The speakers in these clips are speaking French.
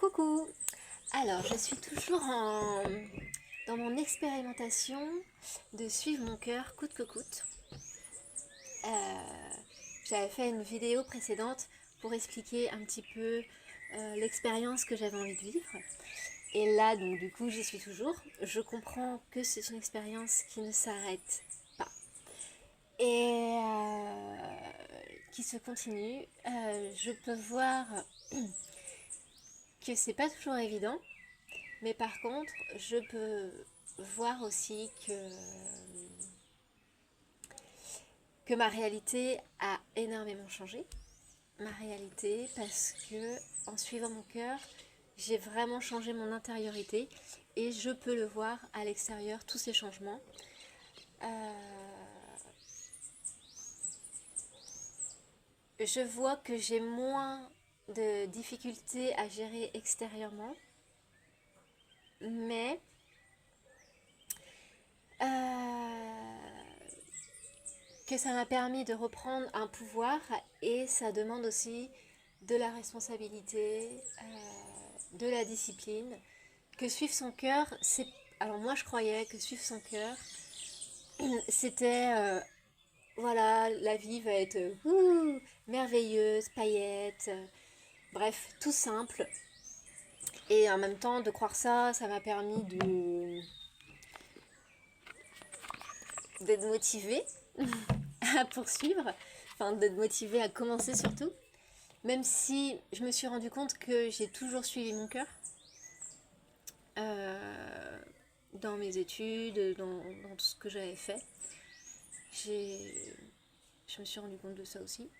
Coucou! Alors, je suis toujours dans mon expérimentation de suivre mon cœur coûte que coûte. J'avais fait une vidéo précédente pour expliquer un petit peu l'expérience que j'avais envie de vivre. Et là, donc du coup, j'y suis toujours. Je comprends que c'est une expérience qui ne s'arrête pas et qui se continue. Je peux voir que c'est pas toujours évident. Mais par contre, je peux voir aussi que ma réalité a énormément changé. Ma réalité parce que en suivant mon cœur, j'ai vraiment changé mon intériorité et je peux le voir à l'extérieur, tous ces changements. Je vois que j'ai moins de difficultés à gérer extérieurement, mais que ça m'a permis de reprendre un pouvoir et ça demande aussi de la responsabilité, de la discipline. Que suivre son cœur, c'est... Alors moi je croyais que suivre son cœur, c'était... voilà, la vie va être merveilleuse, paillettes, bref, tout simple. Et en même temps, de croire ça, ça m'a permis d'être motivée à poursuivre, enfin d'être motivée à commencer surtout. Même si je me suis rendu compte que j'ai toujours suivi mon cœur dans mes études, dans tout ce que j'avais fait. Je me suis rendu compte de ça aussi.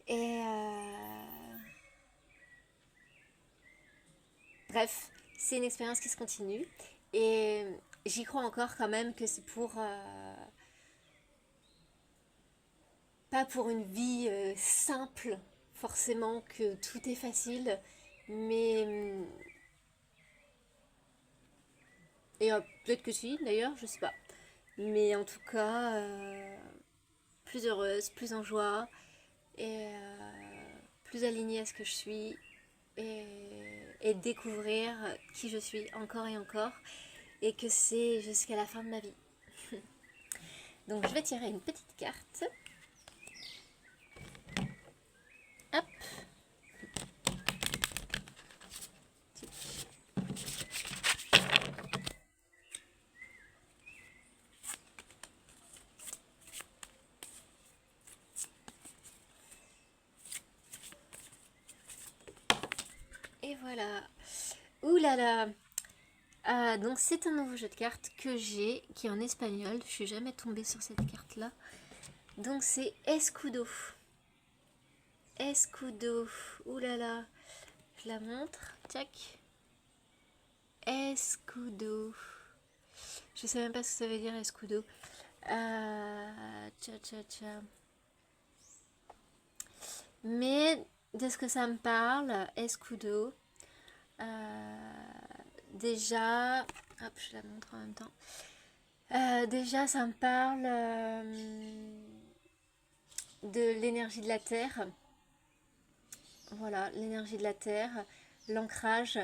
Et bref, c'est une expérience qui se continue. Et j'y crois encore quand même que c'est pour... pas pour une vie simple, forcément que tout est facile, mais... et peut-être que si, d'ailleurs, je sais pas. Mais en tout cas, plus heureuse, plus en joie, et plus alignée à ce que je suis, et découvrir qui je suis encore et encore, et que c'est jusqu'à la fin de ma vie. Donc je vais tirer une petite carte. Hop. Et voilà. Ouh là là. Donc c'est un nouveau jeu de cartes que j'ai, qui est en espagnol. Je suis jamais tombée sur cette carte là. Donc c'est Escudo. Escudo. Ouh là là. Je la montre. Tac. Escudo. Je sais même pas ce que ça veut dire escudo. Tcha tcha tcha. Mais de ce que ça me parle, escudo. Déjà, hop, je la montre en même temps. Déjà, ça me parle de l'énergie de la terre. Voilà, l'énergie de la terre, l'ancrage.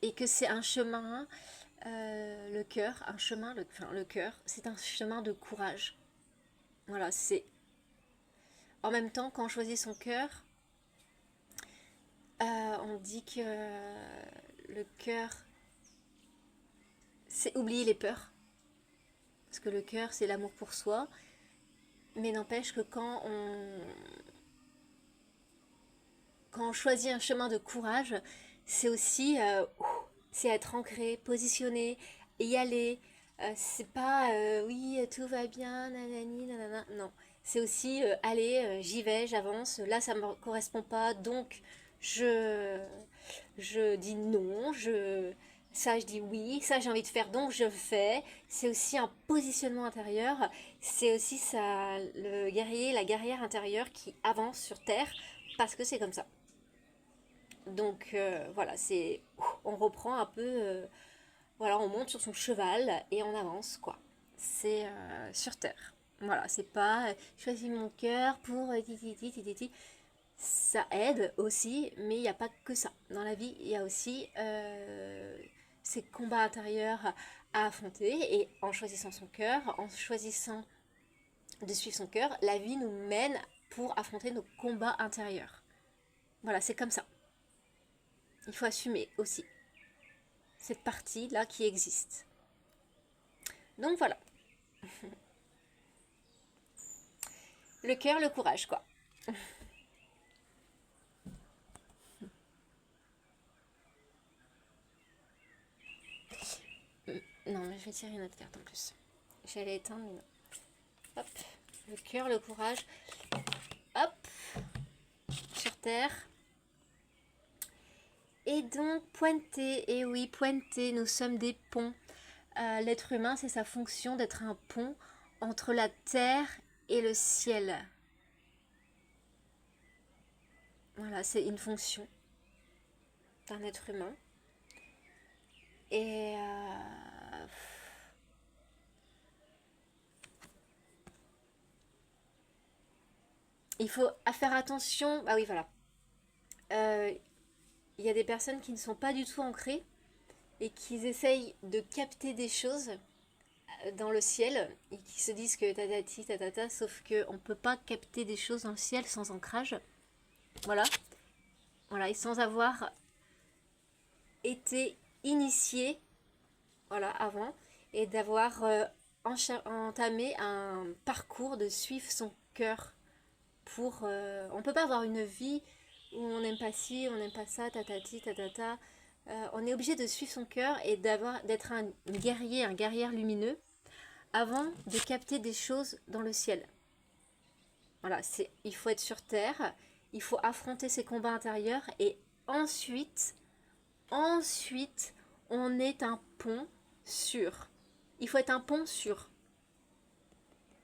Et que c'est un chemin, le cœur, un chemin, le cœur, c'est un chemin de courage. Voilà, c'est... En même temps, quand on choisit son cœur, on dit que le cœur, c'est oublier les peurs. Parce que le cœur, c'est l'amour pour soi. Mais n'empêche que quand on choisit un chemin de courage, c'est aussi c'est être ancré, positionné, y aller. C'est pas oui, tout va bien, nanani, nanana. Non, c'est aussi allez, j'y vais, j'avance. Là, ça me correspond pas, donc je, je dis non. Ça, je dis oui. Ça, j'ai envie de faire, donc je fais. C'est aussi un positionnement intérieur. C'est aussi ça, le guerrier, la guerrière intérieure qui avance sur terre parce que c'est comme ça. Donc voilà, c'est on reprend un peu, voilà, on monte sur son cheval et on avance quoi. C'est sur terre. Voilà, c'est pas choisis mon cœur pour titi, titi. Ça aide aussi, mais il n'y a pas que ça. Dans la vie, il y a aussi ces combats intérieurs à affronter. Et en choisissant son cœur, en choisissant de suivre son cœur, la vie nous mène pour affronter nos combats intérieurs. Voilà, c'est comme ça. Il faut assumer aussi cette partie-là qui existe. Donc voilà, le cœur, le courage, quoi. Non, mais je vais tirer une autre carte en plus. J'allais éteindre, mais non. Hop, le cœur, le courage. Hop, sur terre. Et donc, pointer, et oui, pointer, nous sommes des ponts. L'être humain, c'est sa fonction d'être un pont entre la terre et le ciel. Voilà, c'est une fonction d'un être humain. Et il faut faire attention. Ah oui, voilà. Il y a des personnes qui ne sont pas du tout ancrées et qui essayent de capter des choses dans le ciel et qui se disent que tatati tatata, sauf qu'on ne peut pas capter des choses dans le ciel sans ancrage. Voilà. Voilà, et sans avoir été initié, voilà, avant, et d'avoir entamé un parcours de suivre son cœur pour... on peut pas avoir une vie où on n'aime pas ci, on n'aime pas ça, tatati, tatata. On est obligé de suivre son cœur et d'être un guerrier, un guerrier lumineux avant de capter des choses dans le ciel. Voilà, il faut être sur terre, il faut affronter ses combats intérieurs et ensuite, on est un pont sûr. Il faut être un pont sûr.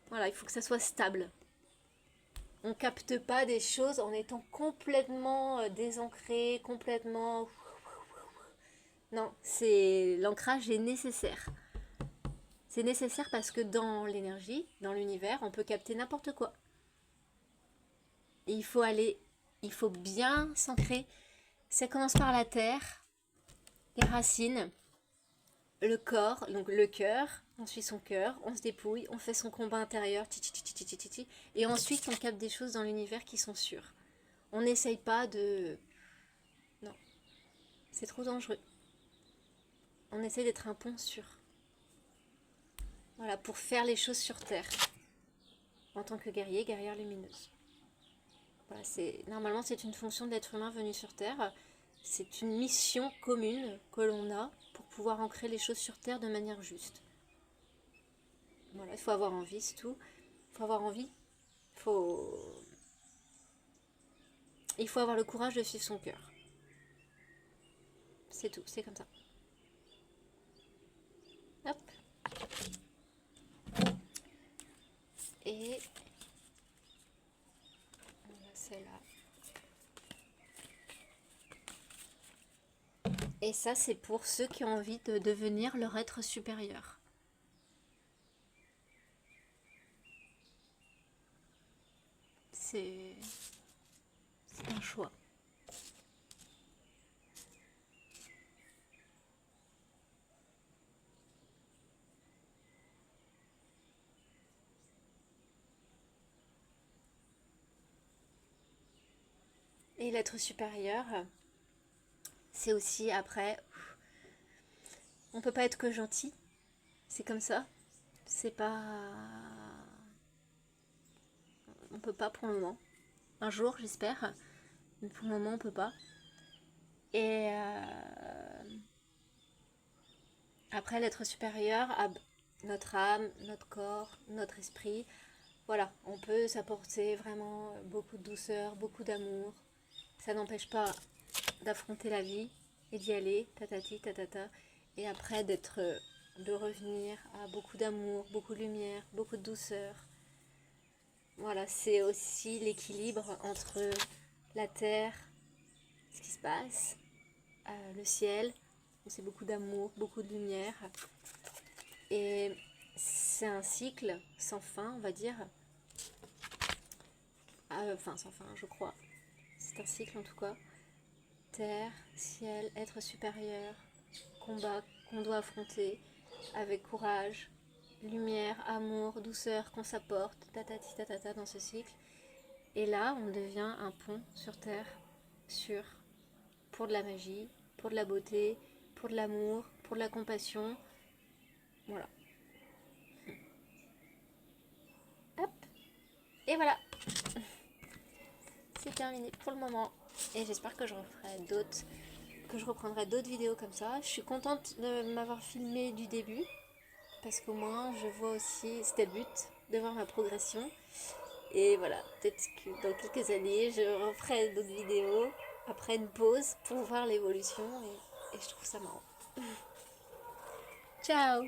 Voilà, il faut que ça soit stable. On capte pas des choses en étant complètement désancré, complètement... Non, l'ancrage est nécessaire. C'est nécessaire parce que dans l'énergie, dans l'univers, on peut capter n'importe quoi. Et il faut bien s'ancrer. Ça commence par la terre, les racines, le corps, donc le cœur. On suit son cœur, on se dépouille, on fait son combat intérieur, et ensuite on capte des choses dans l'univers qui sont sûres. On n'essaye pas de... Non, c'est trop dangereux. On essaye d'être un pont sûr. Voilà, pour faire les choses sur Terre. En tant que guerrier, guerrière lumineuse. Voilà, normalement, c'est une fonction de l'être humain venu sur Terre. C'est une mission commune que l'on a pour pouvoir ancrer les choses sur Terre de manière juste. Voilà, il faut avoir envie, c'est tout. Il faut avoir envie. Il faut avoir le courage de suivre son cœur. C'est tout, c'est comme ça. Hop. Et voilà, celle-là. Et ça, c'est pour ceux qui ont envie de devenir leur être supérieur. C'est un choix. Et l'être supérieur, c'est aussi après, on peut pas être que gentil, c'est comme ça. C'est pas, on peut pas pour le moment. Un jour, j'espère, mais pour le moment, on peut pas. Et après, l'être supérieur a notre âme, notre corps, notre esprit. Voilà, on peut s'apporter vraiment beaucoup de douceur, beaucoup d'amour. Ça n'empêche pas d'affronter la vie et d'y aller, tatati, tatata. Et après, de revenir à beaucoup d'amour, beaucoup de lumière, beaucoup de douceur. Voilà, c'est aussi l'équilibre entre la terre, ce qui se passe, le ciel, où c'est beaucoup d'amour, beaucoup de lumière. Et c'est un cycle sans fin, on va dire. Enfin, sans fin, je crois. C'est un cycle en tout cas. Terre, ciel, être supérieur, combat qu'on doit affronter avec courage, lumière, amour, douceur qu'on s'apporte, tatati tatata dans ce cycle. Et là, on devient un pont sur Terre, sur, pour de la magie, pour de la beauté, pour de l'amour, pour de la compassion. Voilà. Hop. Et voilà. C'est terminé pour le moment. Et j'espère que je referai d'autres, que je reprendrai d'autres vidéos comme ça. Je suis contente de m'avoir filmé du début. Parce qu'au moins, je vois aussi, c'était le but, de voir ma progression. Et voilà, peut-être que dans quelques années, je referai d'autres vidéos après une pause pour voir l'évolution. Et je trouve ça marrant. Ciao!